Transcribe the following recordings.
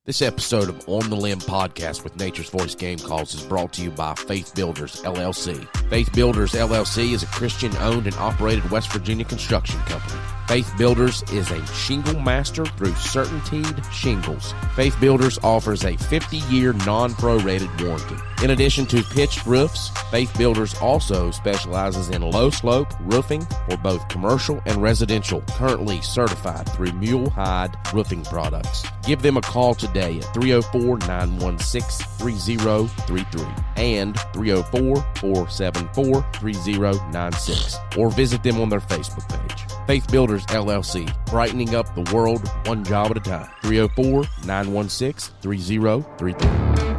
This episode of On the Limb podcast with Nature's Voice Game Calls is brought to you by Faith Builders, LLC. Faith Builders, LLC is a Christian-owned and operated West Virginia construction company. Faith Builders is a shingle master through Certainteed Shingles. Faith Builders offers a 50-year non-prorated warranty. In addition to pitched roofs, Faith Builders also specializes in low-slope roofing for both commercial and residential, currently certified through Mule Hide Roofing Products. Give them a call today at 304-916-3033 and 304-474-3096, or visit them on their Facebook page. Faith Builders, LLC, brightening up the world one job at a time. 304-916-3033.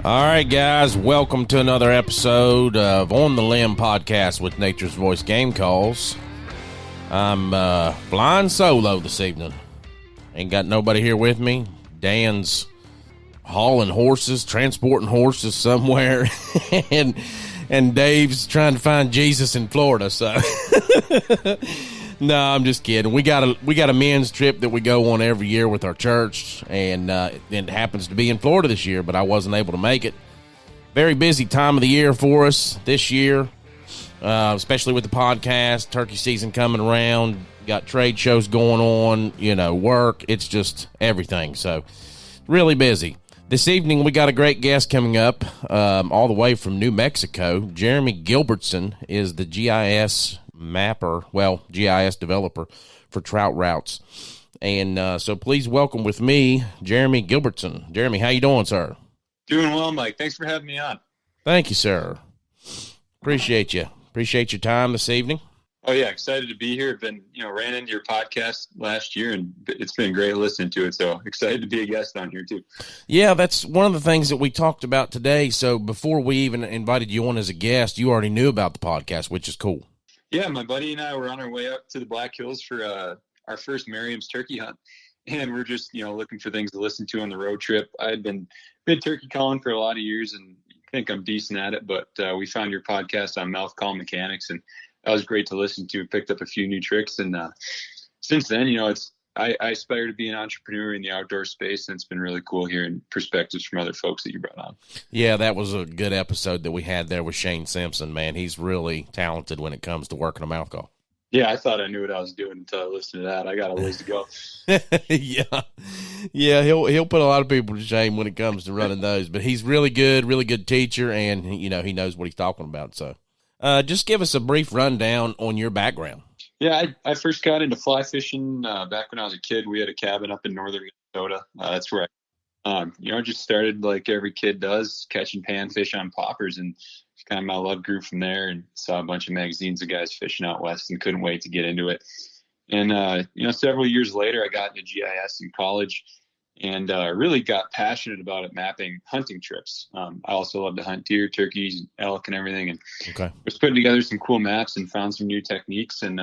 All right, guys, welcome to another episode of On the Limb podcast with Nature's Voice Game Calls. I'm flying solo this evening. Ain't got nobody here with me. Dan's hauling horses, transporting horses somewhere, and Dave's trying to find Jesus in Florida. So, no, I'm just kidding. We got a men's trip that we go on every year with our church, and it happens to be in Florida this year, but I wasn't able to make it. Very busy time of the year for us this year, especially with the podcast, turkey season coming around, got trade shows going on, work. It's just everything. So really busy. This evening, we got a great guest coming up all the way from New Mexico. Jeremy Gilbertson is the GIS GIS developer for Trout routes. And so please welcome with me, Jeremy Gilbertson. Jeremy, how you doing, sir? Doing well, Mike. Thanks for having me on. Thank you, sir. Appreciate you. Appreciate your time this evening. Oh, yeah. Excited to be here. Been, ran into your podcast last year, and it's been great listening to it. So excited to be a guest on here, too. Yeah, that's one of the things that we talked about today. So before we even invited you on as a guest, you already knew about the podcast, which is cool. Yeah, my buddy and I were on our way up to the Black Hills for our first Merriam's turkey hunt. And we're just, looking for things to listen to on the road trip. I had been turkey calling for a lot of years and think I'm decent at it, but we found your podcast on mouth call mechanics, and that was great to listen to. Picked up a few new tricks, and since then, I aspire to be an entrepreneur in the outdoor space, and it's been really cool hearing perspectives from other folks that you brought on. Yeah, that was a good episode that we had there with Shane Simpson, man. He's really talented when it comes to working a mouth call. Yeah, I thought I knew what I was doing until I listened to that. I got a ways to go. Yeah, he'll put a lot of people to shame when it comes to running those, but he's really good teacher, and he knows what he's talking about. So, just give us a brief rundown on your background. Yeah, I first got into fly fishing back when I was a kid. We had a cabin up in northern Minnesota. That's where I just started like every kid does, catching panfish on poppers, and kind of my love grew from there, and saw a bunch of magazines of guys fishing out west and couldn't wait to get into it. And, several years later, I got into GIS in college and really got passionate about it, mapping hunting trips. I also love to hunt deer, turkeys, elk, and everything. And was putting together some cool maps and found some new techniques. And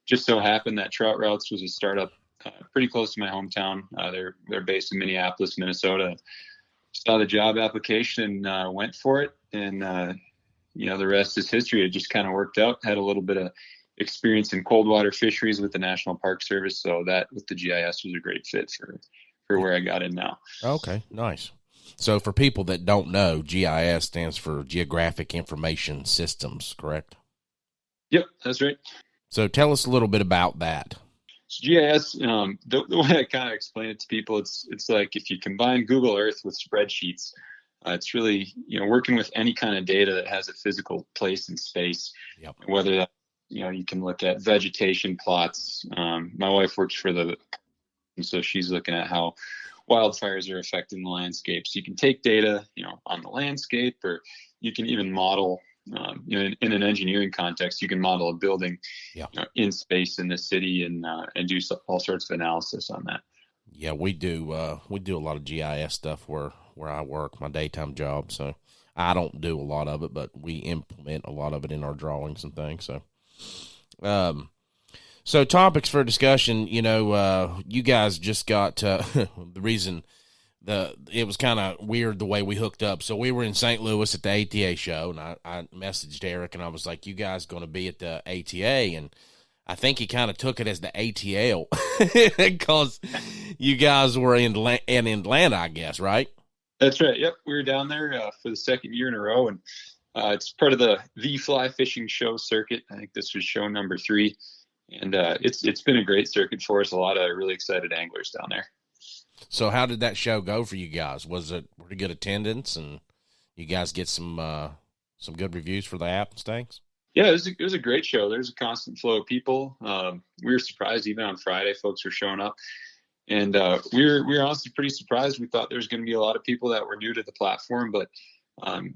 just so happened that Trout Routes was a startup pretty close to my hometown. They're based in Minneapolis, Minnesota. Saw the job application and went for it. And, the rest is history. It just kind of worked out. Had a little bit of experience in cold water fisheries with the National Park Service. So that with the GIS was a great fit for where I got in now. Okay, nice. So for people that don't know, GIS stands for Geographic Information Systems, correct? Yep, that's right. So tell us a little bit about that. So GIS, the way I kind of explain it to people, it's like if you combine Google Earth with spreadsheets, it's really, working with any kind of data that has a physical place in space. Yep. Whether that, you can look at vegetation plots. My wife works for and so she's looking at how wildfires are affecting the landscape. So you can take data, on the landscape, or you can even model, in an engineering context, you can model a building in space in the city and do all sorts of analysis on that. Yeah, we do a lot of GIS stuff where I work, my daytime job. So I don't do a lot of it, but we implement a lot of it in our drawings and things. So, so topics for discussion. You guys just got the reason it was kind of weird the way we hooked up. So we were in St. Louis at the ATA show, and I messaged Eric, and I was like, "You guys going to be at the ATA?" And I think he kind of took it as the ATL because you guys were in Atlanta, I guess, right? That's right. Yep, we were down there for the second year in a row, and it's part of the Fly Fishing Show circuit. I think this was show number 3, and it's been a great circuit for us. A lot of really excited anglers down there. So how did that show go for you guys? Was it pretty good attendance, and you guys get some good reviews for the app and things? Yeah, it was a great show. There's a constant flow of people. We were surprised even on Friday, folks were showing up, and we were honestly pretty surprised. We thought there was going to be a lot of people that were new to the platform, but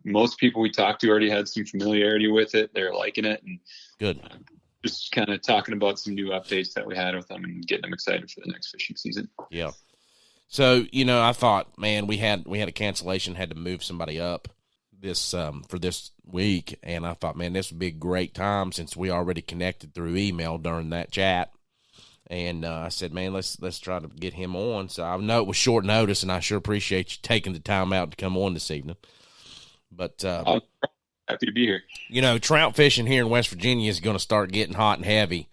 most people we talked to already had some familiarity with it. They're liking it, and good. Just kind of talking about some new updates that we had with them and getting them excited for the next fishing season. Yeah. So, I thought, man, we had a cancellation, had to move somebody up for this week, and I thought, man, this would be a great time since we already connected through email during that chat. And I said, man, let's try to get him on. So I know it was short notice, and I sure appreciate you taking the time out to come on this evening. But I'm happy to be here. Trout fishing here in West Virginia is going to start getting hot and heavy.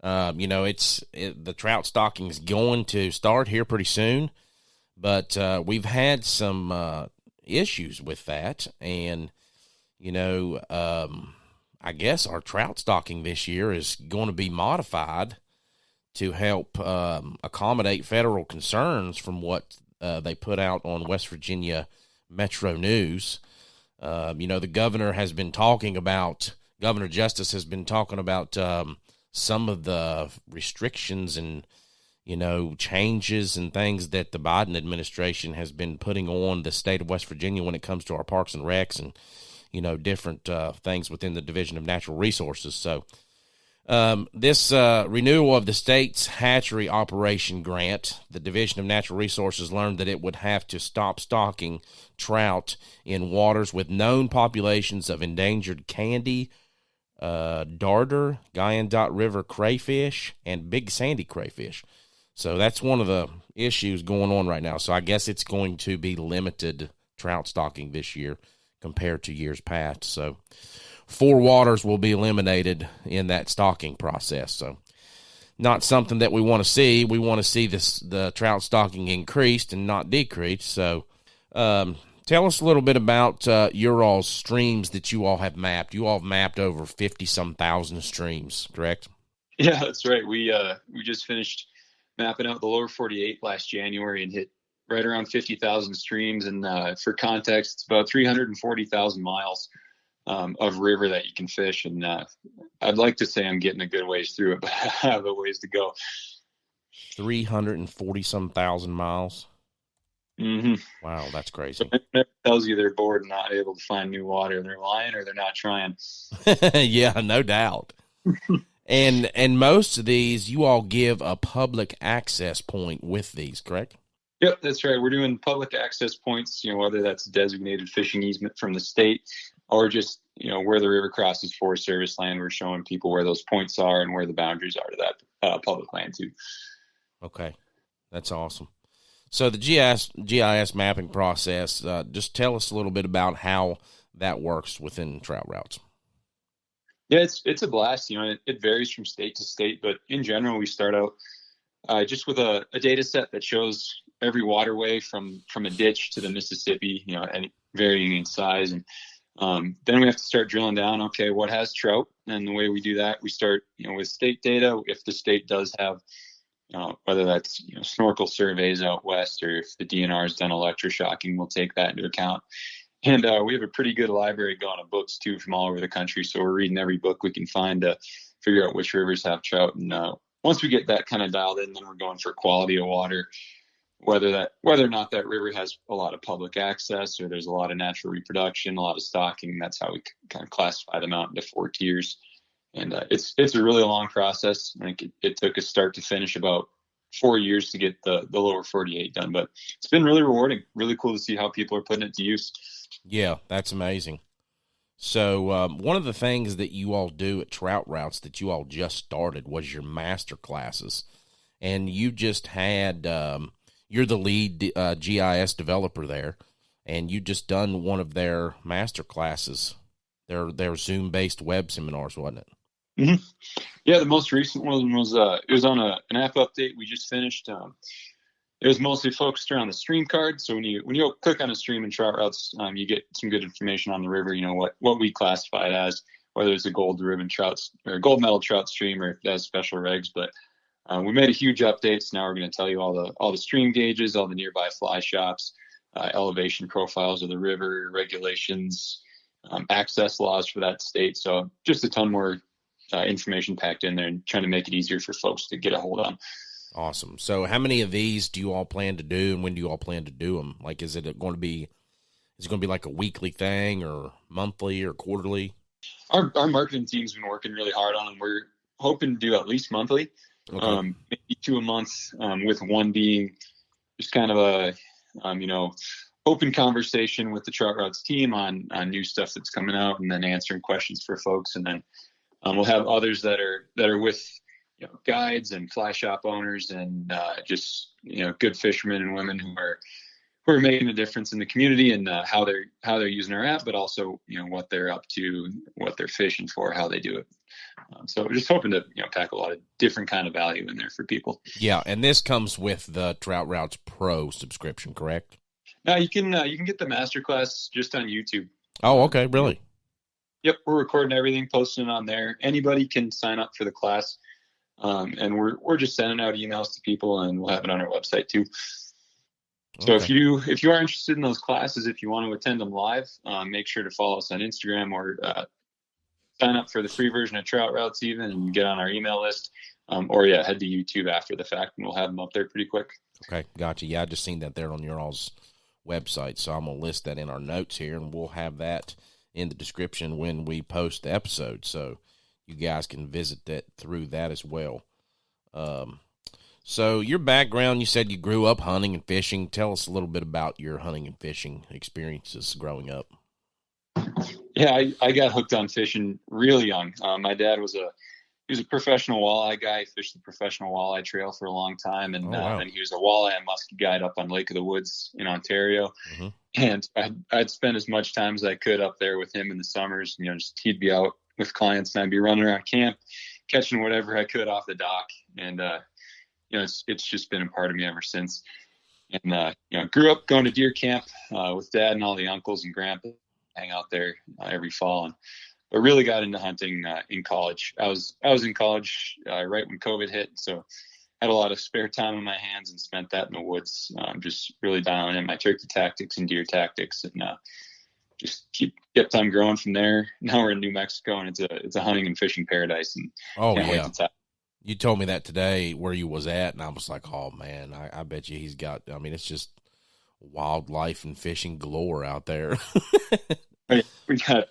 The trout stocking is going to start here pretty soon. But we've had some issues with that, and I guess our trout stocking this year is going to be modified to help accommodate federal concerns from what they put out on West Virginia Metro News. The governor has been talking about, Governor Justice has been talking about some of the restrictions and changes and things that the Biden administration has been putting on the state of West Virginia when it comes to our parks and recs and, different things within the Division of Natural Resources. So this renewal of the state's hatchery operation grant, the Division of Natural Resources learned that it would have to stop stocking trout in waters with known populations of endangered candy, darter, Guyandotte River crayfish, and big sandy crayfish. So that's one of the issues going on right now. So I guess it's going to be limited trout stocking this year compared to years past. So 4 waters will be eliminated in that stocking process. So not something that we want to see. We want to see the trout stocking increased and not decreased. So tell us a little bit about your all's streams that you all have mapped. You all have mapped over 50-some thousand streams, correct? Yeah, that's right. We just finished mapping out the lower 48 last January and hit right around 50,000 streams. And for context, it's about 340,000 miles of river that you can fish. And I'd like to say I'm getting a good ways through it, but I have a ways to go. 340-some thousand miles? Mm-hmm. Wow, that's crazy. So it tells you they're bored and not able to find new water. They're lying or they're not trying. Yeah, no doubt. And most of these, you all give a public access point with these, correct? Yep, that's right. We're doing public access points, whether that's designated fishing easement from the state or just, where the river crosses Forest Service land. We're showing people where those points are and where the boundaries are to that public land too. Okay, that's awesome. So the GIS mapping process, just tell us a little bit about how that works within trout routes. Yeah, it's a blast. It varies from state to state, but in general, we start out just with a data set that shows every waterway from a ditch to the Mississippi, any varying in size. And then we have to start drilling down, okay, what has trout? And the way we do that, we start, with state data. If the state does have, whether that's, snorkel surveys out west or if the DNR has done electroshocking, we'll take that into account. And we have a pretty good library going of books, too, from all over the country. So we're reading every book we can find to figure out which rivers have trout. And once we get that kind of dialed in, then we're going for quality of water, whether or not that river has a lot of public access or there's a lot of natural reproduction, a lot of stocking. That's how we kind of classify them out into 4 tiers. And it's a really long process. I think it took us start to finish about 4 years to get the lower 48 done. But it's been really rewarding, really cool to see how people are putting it to use. Yeah, that's amazing. So one of the things that you all do at Trout Routes that you all just started was your master classes. And you just had, you're the lead GIS developer there, and you just done one of their master classes, their Zoom-based web seminars, wasn't it? Mm-hmm. Yeah, the most recent one was it was on an app update we just finished. It was mostly focused around the stream card. So when you click on a stream in Trout Routes, you get some good information on the river. You know what we classify it as, whether it's a gold ribbon trout or gold medal trout stream, or if it has special regs. But we made a huge update. So now we're going to tell you all the stream gauges, all the nearby fly shops, elevation profiles of the river, regulations, access laws for that state. So just a ton more information packed in there, and trying to make it easier for folks to get a hold on. Awesome. So how many of these do you all plan to do, and when do you all plan to do them? Like, is it going to be like a weekly thing, or monthly, or quarterly? Our marketing team's been working really hard on them. We're hoping to do at least monthly, maybe 2 a month, with one being just kind of a, open conversation with the Trout Routes team on new stuff that's coming out, and then answering questions for folks. And then we'll have others that are with guides and fly shop owners, and just good fishermen and women who are making a difference in the community, and how they're using our app, but also what they're up to, what they're fishing for, how they do it. So we're just hoping to pack a lot of different kind of value in there for people. Yeah, and this comes with the Trout Routes Pro subscription, correct? No, you can get the masterclass just on YouTube. Oh, okay, really? Yep, we're recording everything, posting it on there. Anybody can sign up for the class. And we're just sending out emails to people, and we'll have it on our website too. So if you are interested in those classes, if you want to attend them live, make sure to follow us on Instagram, or sign up for the free version of Trout Routes even, and get on our email list. Or head to YouTube after the fact, and we'll have them up there pretty quick. Okay, gotcha. Yeah, I just seen that there on your all's website, so I'm gonna list that in our notes here, and we'll have that in the description when we post the episode. So you guys can visit that through that as well. So your background, you said you grew up hunting and fishing. Tell us a little bit about your hunting and fishing experiences growing up. Yeah, I got hooked on fishing really young. My dad was a professional walleye guy. He fished the professional walleye trail for a long time, and and he was a walleye and muskie guide up on Lake of the Woods in Ontario. Mm-hmm. And I'd spend as much time as I could up there with him in the summers. Just he'd be out with clients, and I'd be running around camp, catching whatever I could off the dock. And it's just been a part of me ever since. And grew up going to deer camp with Dad and all the uncles and grandpa, hang out there every fall. But really got into hunting in college. I was in college right when COVID hit, so had a lot of spare time on my hands, and spent that in the woods, just really dialing in my turkey tactics and deer tactics, and just kept on growing from there. Now we're in New Mexico, and it's a hunting and fishing paradise. And can't wait to you told me that today where you was at, and I was like, oh man, I bet you he's got. I mean, it's just wildlife and fishing galore out there. We got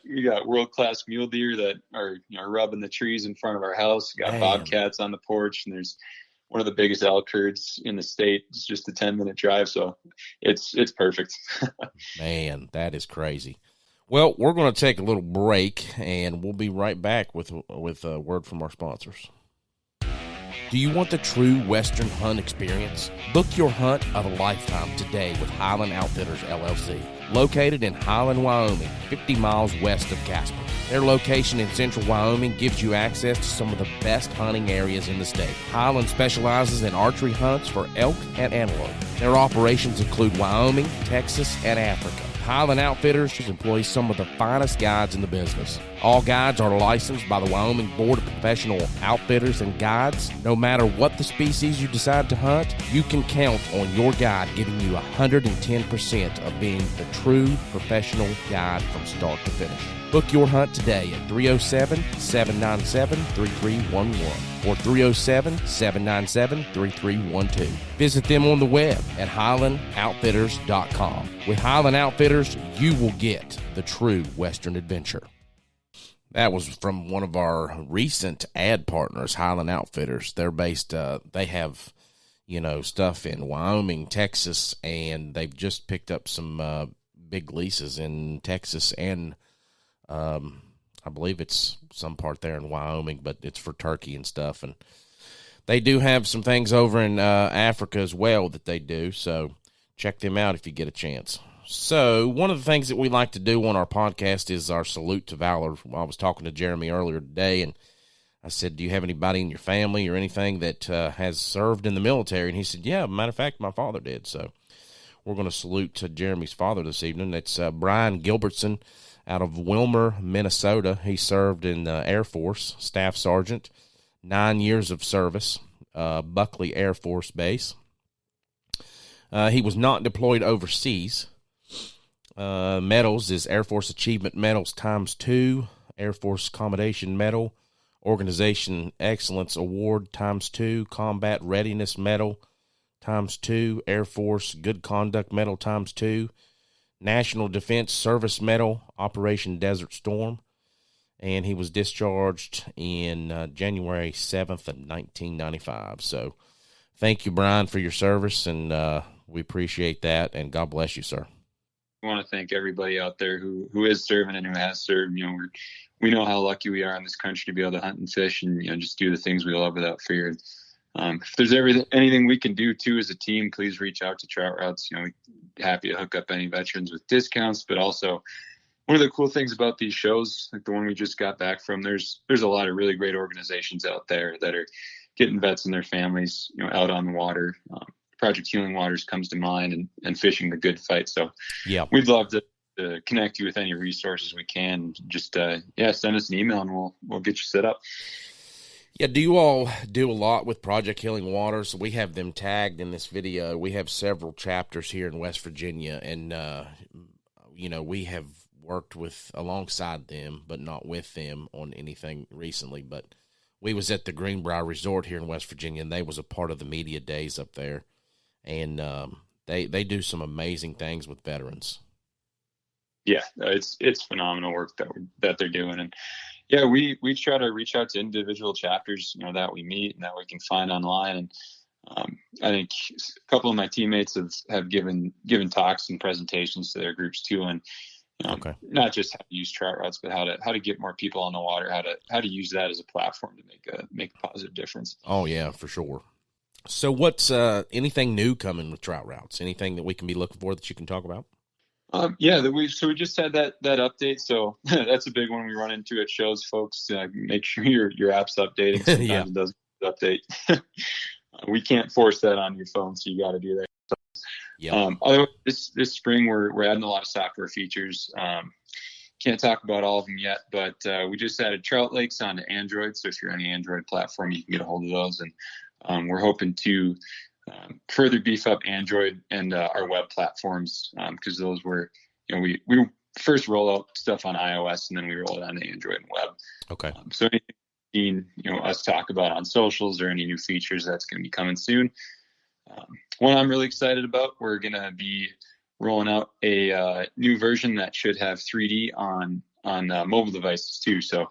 world-class mule deer that are rubbing the trees in front of our house. We got bobcats on the porch, and there's one of the biggest elk herds in the state. It's just a 10-minute drive, so it's perfect. Man, that is crazy. Well, we're going to take a little break, and we'll be right back with a word from our sponsors. Do you want the true Western hunt experience? Book your hunt of a lifetime today with Highland Outfitters, LLC. Located in Highland, Wyoming, 50 miles west of Casper. Their location in central Wyoming gives you access to some of the best hunting areas in the state. Highland specializes in archery hunts for elk and antelope. Their operations include Wyoming, Texas, and Africa. Highland Outfitters employs some of the finest guides in the business. All guides are licensed by the Wyoming Board of Professional Outfitters and Guides. No matter what the species you decide to hunt, you can count on your guide giving you 110% of being the true professional guide from start to finish. Book your hunt today at 307-797-3311 or 307-797-3312. Visit them on the web at HighlandOutfitters.com. With Highland Outfitters, you will get the true Western adventure. That was from one of our recent ad partners, Highland Outfitters. They're based, they have, stuff in Wyoming, Texas, and they've just picked up some big leases in Texas and I believe it's some part there in Wyoming, but it's for turkey and stuff. And they do have some things over in Africa as well that they do, so check them out if you get a chance. So one of the things that we like to do on our podcast is our salute to valor. I was talking to Jeremy earlier today, and I said, do you have anybody in your family or anything that has served in the military? And he said, yeah, matter of fact, my father did. So we're going to salute to Jeremy's father this evening. That's Brian Gilbertson out of Wilmer, Minnesota. He served in the Air Force, Staff Sergeant, 9 years of service, Buckley Air Force Base. He was not deployed overseas. Medals is Air Force Achievement Medals ×2, Air Force Commendation Medal, Organization Excellence Award ×2, Combat Readiness Medal ×2, Air Force Good Conduct Medal ×2, National Defense Service Medal, Operation Desert Storm, and he was discharged in January 7th of 1995. So thank you, Brian, for your service, and we appreciate that, and God bless you, sir. I want to thank everybody out there who is serving and who has served. We know how lucky we are in this country to be able to hunt and fish and just do the things we love without fear. If there's anything we can do too as a team, please reach out to Trout Routes. We're happy to hook up any veterans with discounts. But also, one of the cool things about these shows, like the one we just got back from, there's a lot of really great organizations out there that are getting vets and their families out on the water. Project Healing Waters comes to mind, and Fishing the Good Fight. So yeah, we'd love to connect you with any resources we can. Just send us an email and we'll get you set up. Yeah, do you all do a lot with Project Healing Waters? We have them tagged in this video. We have several chapters here in West Virginia, and we have worked alongside them, but not with them on anything recently. But we was at the Greenbrier Resort here in West Virginia, and they was a part of the media days up there. And they do some amazing things with veterans. Yeah, it's phenomenal work that they're doing. And yeah, we try to reach out to individual chapters, that we meet and that we can find online. And I think a couple of my teammates have given talks and presentations to their groups too. And not just how to use Trout Routes, but how to get more people on the water, how to use that as a platform to make a positive difference. Oh yeah, for sure. So what's anything new coming with Trout Routes? Anything that we can be looking for that you can talk about? We just had that update. So that's a big one we run into at shows, folks. Make sure your app's updating. Sometimes it doesn't update. We can't force that on your phone, so you got to do that. Otherwise, this spring we're adding a lot of software features. Can't talk about all of them yet, but we just added Trout Lakes onto Android. So if you're on the Android platform, you can get a hold of those. And we're hoping to further beef up Android and our web platforms, because those were, we first roll out stuff on iOS and then we roll it on Android and web. Okay. So anything us talk about on socials or any new features, that's going to be coming soon. One I'm really excited about, we're going to be rolling out a new version that should have 3D on mobile devices too. So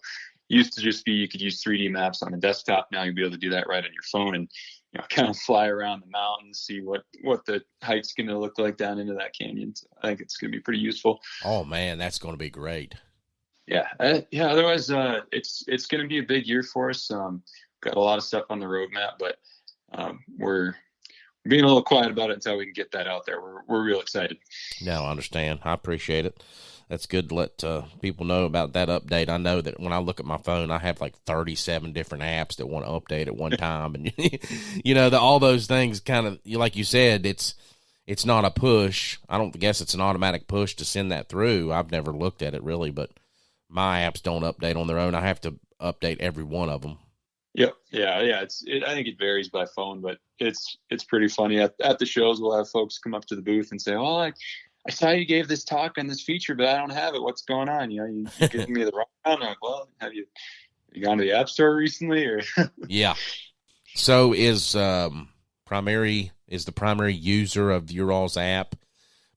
used to just be you could use 3D maps on the desktop. Now you'll be able to do that right on your phone and kind of fly around the mountains, see what the hike's going to look like down into that canyon. So I think it's going to be pretty useful. Oh man, that's going to be great. Yeah. Otherwise, it's going to be a big year for us. Got a lot of stuff on the roadmap, but we're being a little quiet about it until we can get that out there. We're real excited. No, I understand. I appreciate it. That's good to let people know about that update. I know that when I look at my phone, I have like 37 different apps that want to update at one time. And, all those things kind of, like you said, it's not a push. I don't guess it's an automatic push to send that through. I've never looked at it really, but my apps don't update on their own. I have to update every one of them. Yep. Yeah. I think it varies by phone, but it's pretty funny. At the shows, we'll have folks come up to the booth and say, "Oh, I saw you gave this talk on this feature, but I don't have it. What's going on? You giving me the wrong one." I'm like, "Well, have you gone to the App Store recently?" Or yeah. So is the primary user of your all's app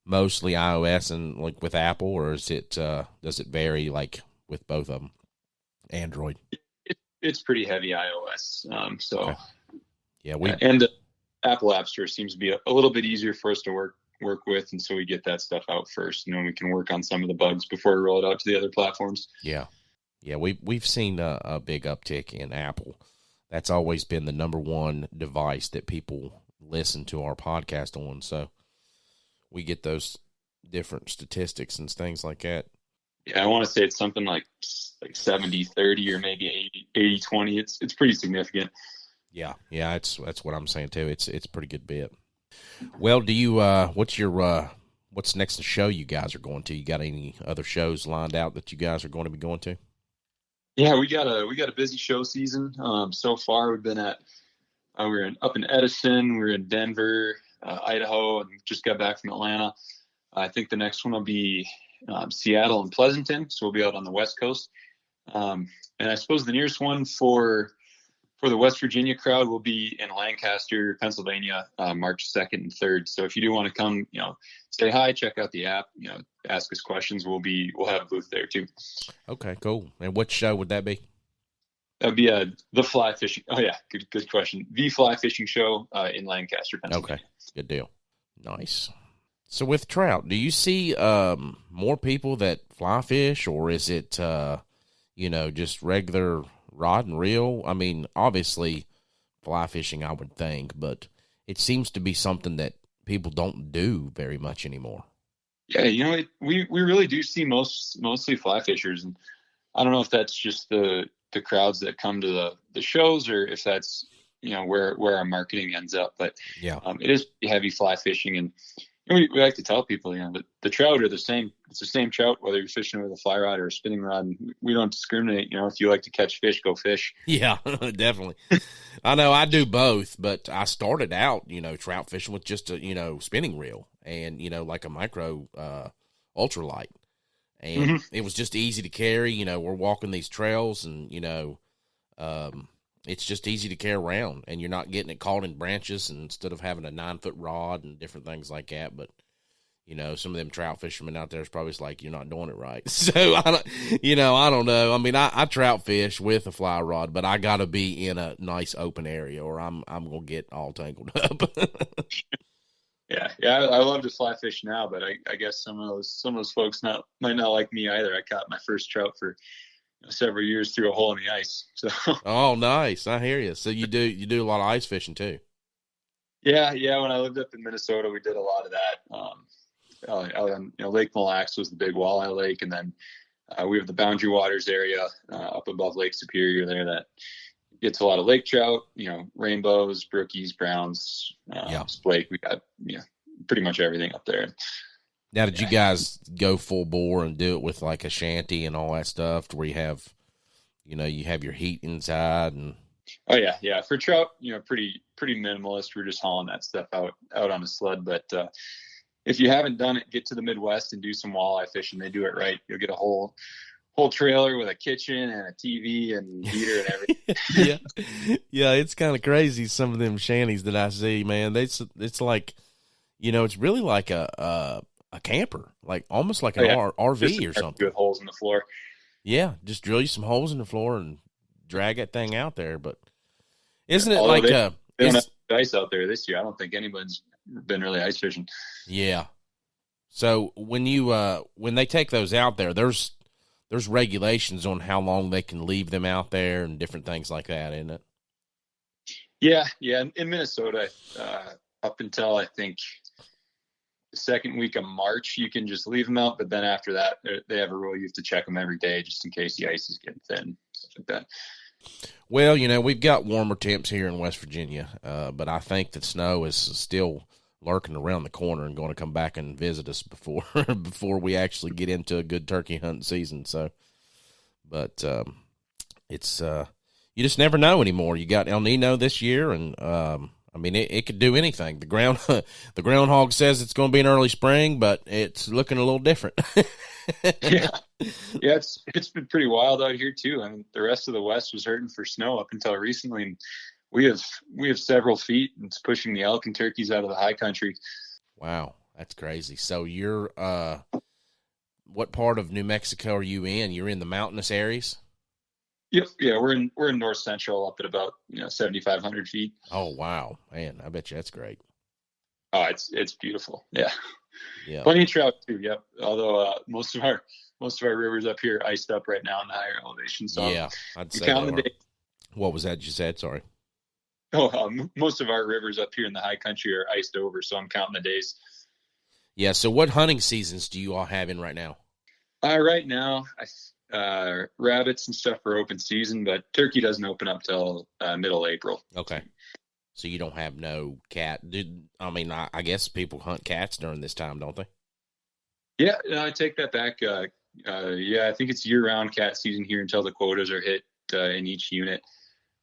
mostly iOS and like with Apple, or is it does it vary like with both of them? Android. It's pretty heavy iOS. Okay. Yeah, Apple App Store seems to be a little bit easier for us to work with, and so we get that stuff out first, and then we can work on some of the bugs before we roll it out to the other platforms. Yeah, we've seen a big uptick in Apple. That's always been the number one device that people listen to our podcast on, so we get those different statistics and things like that. Yeah, I want to say it's something like 70-30 or maybe 80-20. It's pretty significant. Yeah, that's what I'm saying too. It's a pretty good bit. Well, do you what's next show you guys are going to? You got any other shows lined out that you guys are going to be going to? Yeah, we got a busy show season. So far we've been at we're up in Edison, we're in Denver, Idaho, and just got back from Atlanta. I think the next one will be Seattle and Pleasanton, so we'll be out on the West Coast. And I suppose the nearest one for the West Virginia crowd will be in Lancaster, Pennsylvania, March 2nd and 3rd. So if you do want to come, say hi, check out the app, ask us questions. We'll have a booth there too. Okay, cool. And what show would that be? That'd be the fly fishing. Oh yeah, good question. The fly fishing show in Lancaster, Pennsylvania. Okay, good deal. Nice. So with trout, do you see more people that fly fish, or is it just regular rod and reel? I mean, obviously fly fishing, I would think, but it seems to be something that people don't do very much anymore. Yeah, we really do see mostly fly fishers, and I don't know if that's just the crowds that come to the shows, or if that's where our marketing ends up. But yeah, it is heavy fly fishing, and we like to tell people, the trout are the same. It's the same trout, whether you're fishing with a fly rod or a spinning rod. And we don't discriminate. If you like to catch fish, go fish. Yeah, definitely. I know I do both, but I started out, trout fishing with just a, spinning reel and, like a micro ultralight. And it was just easy to carry. We're walking these trails and, it's just easy to carry around, and you're not getting it caught in branches and instead of having a 9-foot rod and different things like that. But, some of them trout fishermen out there is probably like, you're not doing it right. So, I don't know. I mean, I trout fish with a fly rod, but I got to be in a nice open area or I'm going to get all tangled up. Yeah. I love to fly fish now, but I guess some of those folks might not like me either. I caught my first trout for several years through a hole in the ice. So. Oh, nice! I hear you. So you do a lot of ice fishing too. Yeah. When I lived up in Minnesota, we did a lot of that. Lake Mille Lacs was the big walleye lake, and then we have the Boundary Waters area up above Lake Superior there that gets a lot of lake trout. Rainbows, brookies, browns, splake. We got pretty much everything up there. Now, did you guys go full bore and do it with like a shanty and all that stuff, to where you have, you have your heat inside and? Oh yeah. For trout, pretty minimalist. We're just hauling that stuff out on a sled. But if you haven't done it, get to the Midwest and do some walleye fishing. They do it right. You'll get a whole trailer with a kitchen and a TV and heater and everything. Yeah. It's kind of crazy. Some of them shanties that I see, man. It's like, it's really like a camper, like almost like an RV or something. With holes in the floor. Yeah, just drill you some holes in the floor and drag that thing out there. But isn't it they don't have ice out there this year? I don't think anybody's been really ice fishing. Yeah. So when they take those out there, there's regulations on how long they can leave them out there and different things like that, isn't it? Yeah. In Minnesota, up until I think the second week of March, you can just leave them out. But then after that, they have a rule: you have to check them every day just in case the ice is getting thin, stuff like that. Well, we've got warmer temps here in West Virginia, but I think that snow is still lurking around the corner and going to come back and visit us before we actually get into a good turkey hunting season. So, but it's you just never know anymore. You got El Nino this year, and I mean, it could do anything. The groundhog says it's going to be an early spring, but it's looking a little different. Yeah, it's been pretty wild out here too. I mean, the rest of the West was hurting for snow up until recently, and we have several feet, and it's pushing the elk and turkeys out of the high country. Wow, that's crazy. So you're what part of New Mexico are you in? You're in the mountainous areas? Yep. Yeah, we're in North Central, up at about 7,500 feet. Oh wow, man! I bet you that's great. Oh, it's beautiful. Yeah. Yeah. Plenty of trout too. Yep. Although most of our rivers up here are iced up right now in the higher elevation. So yeah, I'd say count the days. What was that you said? Sorry. Oh, most of our rivers up here in the high country are iced over, so I'm counting the days. Yeah. So, what hunting seasons do you all have in right now? Right now, rabbits and stuff are open season, but turkey doesn't open up till middle April. Okay. So you don't have no cat. I guess people hunt cats during this time, don't they? Yeah, I take that back. I think it's year-round cat season here until the quotas are hit in each unit.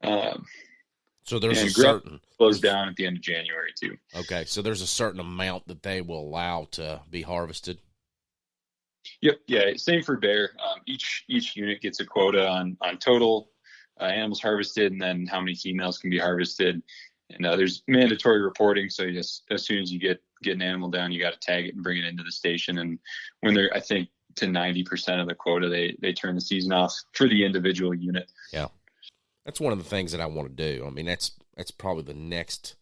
So there's a certain close down at the end of January too. Okay, so there's a certain amount that they will allow to be harvested. Yep, yeah, same for bear. Each unit gets a quota on total animals harvested, and then how many females can be harvested. And there's mandatory reporting, so just as soon as you get an animal down, you got to tag it and bring it into the station. And when they're, I think, to 90% of the quota, they turn the season off for the individual unit. Yeah. That's one of the things that I want to do. I mean, that's probably the next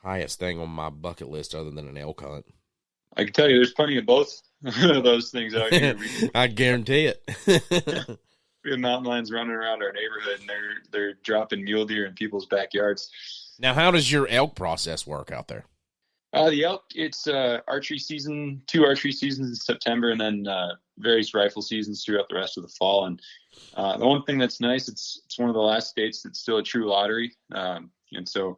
highest thing on my bucket list other than an elk hunt. I can tell you there's plenty of both of those things out here. I guarantee it. We have mountain lions running around our neighborhood, and they're dropping mule deer in people's backyards. Now, how does your elk process work out there? The elk, it's archery season, 2 archery seasons in September, and then various rifle seasons throughout the rest of the fall. And the one thing that's nice, it's one of the last states that's still a true lottery. And so,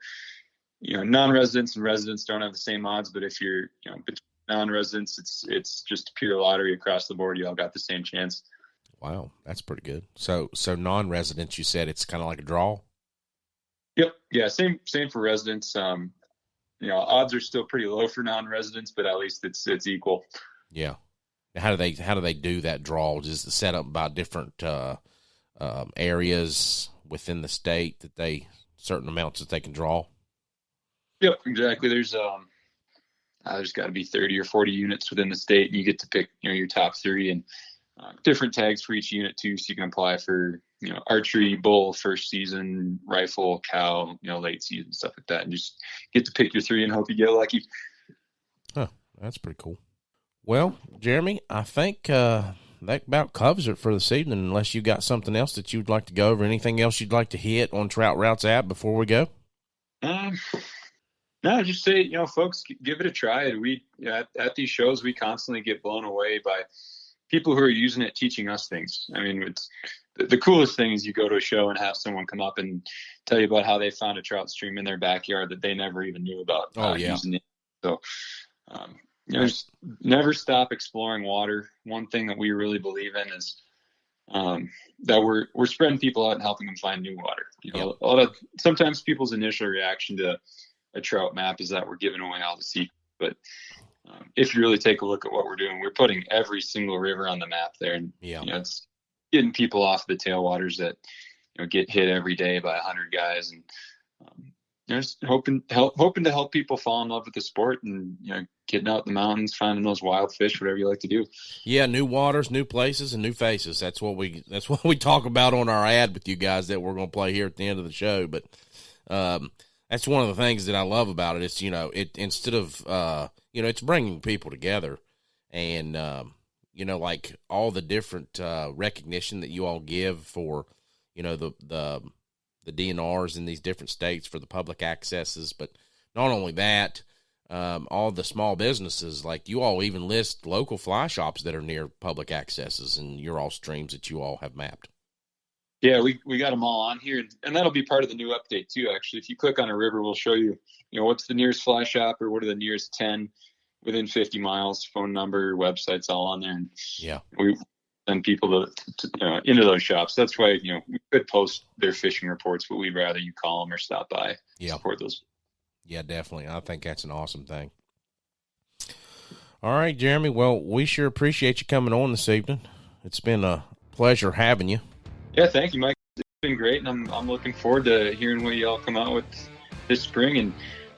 non-residents and residents don't have the same odds, but if you're, between non-residents, it's just a pure lottery across the board. You all got the same chance. Wow, that's pretty good. So non-residents, you said it's kind of like a draw? Yep. Yeah. Same for residents. Odds are still pretty low for non-residents, but at least it's equal. Yeah. How do they do that draw? Is it set up by different areas within the state that certain amounts that they can draw? Yep, exactly. There's got to be 30 or 40 units within the state, and you get to pick your top 3 and different tags for each unit too, so you can apply for archery, bull, first season, rifle, cow, late season, stuff like that, and just get to pick your 3 and hope you get lucky. Huh, that's pretty cool. Well, Jeremy, I think that about covers it for this evening, unless you got something else that you'd like to go over. Anything else you'd like to hit on Trout Routes app before we go? No, just say, folks, give it a try. We at these shows, we constantly get blown away by people who are using it, teaching us things. I mean, it's the coolest thing is you go to a show and have someone come up and tell you about how they found a trout stream in their backyard that they never even knew about. Using it. So, just never stop exploring water. One thing that we really believe in is that we're spreading people out and helping them find new water. Sometimes people's initial reaction to a trout map is that we're giving away all the secrets, but if you really take a look at what we're doing, we're putting every single river on the map there, and it's getting people off the tailwaters that get hit every day by 100 guys, and just hoping to help people fall in love with the sport and getting out in the mountains, finding those wild fish, whatever you like to do. Yeah, new waters, new places, and new faces. That's what we talk about on our ad with you guys that we're going to play here at the end of the show. But that's one of the things that I love about it. It's it instead of it's bringing people together, and like all the different recognition that you all give for the DNRs in these different states for the public accesses. But not only that, all the small businesses, like you all even list local fly shops that are near public accesses and your all streams that you all have mapped. Yeah, we got them all on here, and that'll be part of the new update too. Actually, if you click on a river, we'll show you, what's the nearest fly shop or what are the nearest 10 within 50 miles, phone number, websites, all on there. And we send people to into those shops. That's why we could post their fishing reports, but we'd rather you call them or stop by. Support those. Yeah, definitely. I think that's an awesome thing. All right, Jeremy. Well, we sure appreciate you coming on this evening. It's been a pleasure having you. Yeah, thank you, Mike. It's been great, and I'm looking forward to hearing what you all come out with this spring, and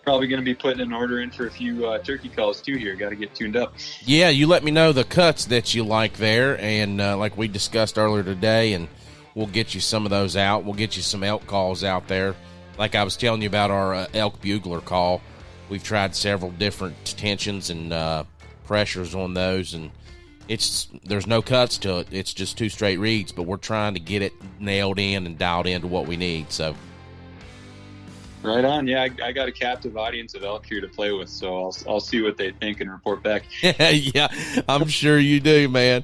probably going to be putting an order in for a few turkey calls too here. Got to get tuned up. Yeah, you let me know the cuts that you like there, and like we discussed earlier today, and we'll get you some of those out. We'll get you some elk calls out there. Like I was telling you about our elk bugler call, we've tried several different tensions and pressures on those, and there's no cuts to it. It's just 2 straight reads, but we're trying to get it nailed in and dialed into what we need. So, right on. Yeah, I got a captive audience of elk here to play with, so I'll see what they think and report back. Yeah, I'm sure you do, man.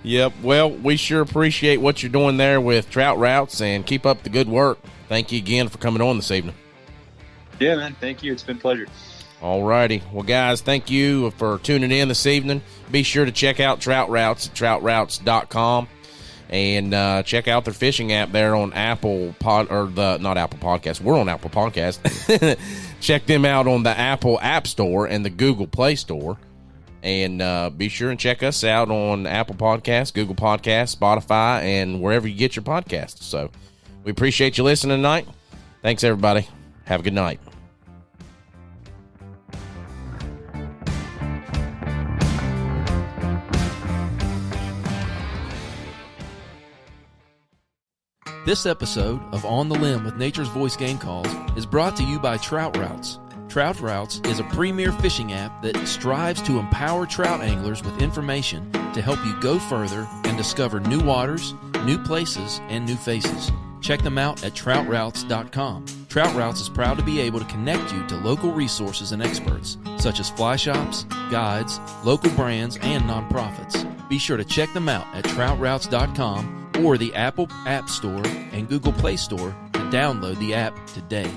Yep. Well, we sure appreciate what you're doing there with Trout Routes, and keep up the good work. Thank you again for coming on this evening. Yeah, man. Thank you. It's been a pleasure. All righty. Well, guys, thank you for tuning in this evening. Be sure to check out Trout Routes at troutroutes.com and check out their fishing app there on not Apple Podcast. We're on Apple Podcast. Check them out on the Apple App Store and the Google Play Store. And be sure and check us out on Apple Podcasts, Google Podcasts, Spotify, and wherever you get your podcasts. So we appreciate you listening tonight. Thanks, everybody. Have a good night. This episode of On the Limb with Nature's Voice Game Calls is brought to you by Trout Routes. Trout Routes is a premier fishing app that strives to empower trout anglers with information to help you go further and discover new waters, new places, and new faces. Check them out at troutroutes.com. Trout Routes is proud to be able to connect you to local resources and experts, such as fly shops, guides, local brands, and nonprofits. Be sure to check them out at troutroutes.com or the Apple App Store and Google Play Store to download the app today.